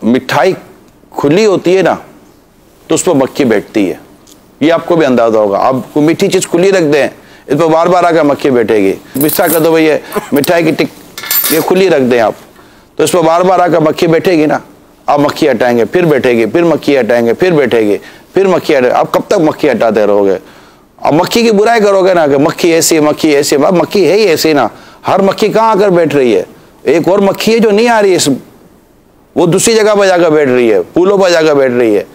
मिठाई खुली होती है ना तो उस पर मक्खी बैठती है, ये आपको भी अंदाजा होगा। आप कोई मीठी चीज खुली रख दें, इस पर बार बार आकर मक्खी बैठेगी। मिस्सा कर दो भैया मिठाई की टिक ये खुली रख दें आप, तो इस पर बार बार आकर मक्खी बैठेगी ना, आप मक्खी हटाएंगे फिर बैठेगी, फिर मक्खी हटाएंगे फिर बैठेगी, फिर मक्खी हटाएंगे। आप कब तक मक्खी हटाते रहोगे? अब मक्खी की बुराई करोगे ना कि मक्खी ऐसी है, मक्खी ऐसी है। मक्खी है ही ऐसी ना, हर मक्खी कहाँ आकर बैठ रही है? एक और मक्खी है जो नहीं आ रही है, वो दूसरी जगह पर जाकर बैठ रही है, फूलों पर जाकर बैठ रही है,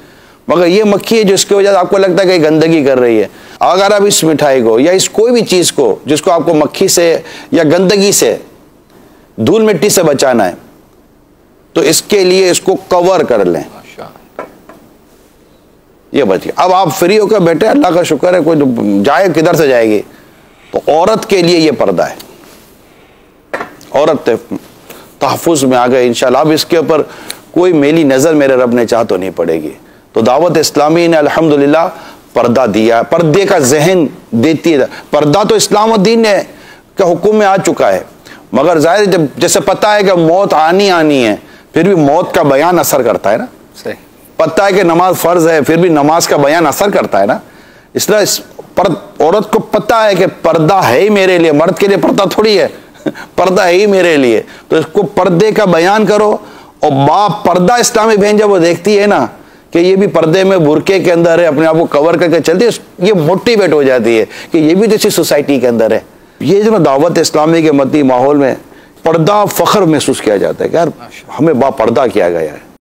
मगर ये मक्खी है जिसकी वजह से आपको लगता है कि गंदगी कर रही है। अगर आप इस मिठाई को या इस कोई भी चीज को जिसको आपको मक्खी से या गंदगी से, धूल मिट्टी से बचाना है, तो इसके लिए इसको कवर कर लें, ये बच गया। अब आप फ्री होकर बैठे, अल्लाह का शुक्र है, कोई जाए किधर से जाएगी। तो औरत के लिए ये पर्दा है, औरत तहफ़्फ़ुज़ में आ गए इंशाअल्लाह। अब इसके ऊपर कोई मेली नज़र मेरे रब ने चाह तो नहीं पड़ेगी। तो दावत इस्लामी ने अल्हम्दुलिल्लाह पर्दा दिया, पर्दे का जहन देती है। पर्दा तो इस्लाम और दीन के हुक्म में आ चुका है, मगर जाहिर जब जैसे पता है कि मौत आनी है, फिर भी मौत का बयान असर करता है ना। सही पता है कि नमाज फ़र्ज है, फिर भी नमाज का बयान असर करता है ना। इसलिए औरत को पता है कि पर्दा है ही मेरे लिए, मर्द के लिए पर्दा थोड़ी है, पर्दा है ही मेरे लिए, तो इसको पर्दे का बयान करो। और बाप पर्दा इस्लामी बहन जब वो देखती है ना कि ये भी पर्दे में बुरके के अंदर है, अपने आप को कवर करके चलती है, ये मोटिवेट हो जाती है कि ये भी तो इसी सोसाइटी के अंदर है। ये जो दावत इस्लामी के मद्दी माहौल में पर्दा फ़ख्र महसूस किया जाता है कि यार हमें बापर्दा किया गया है।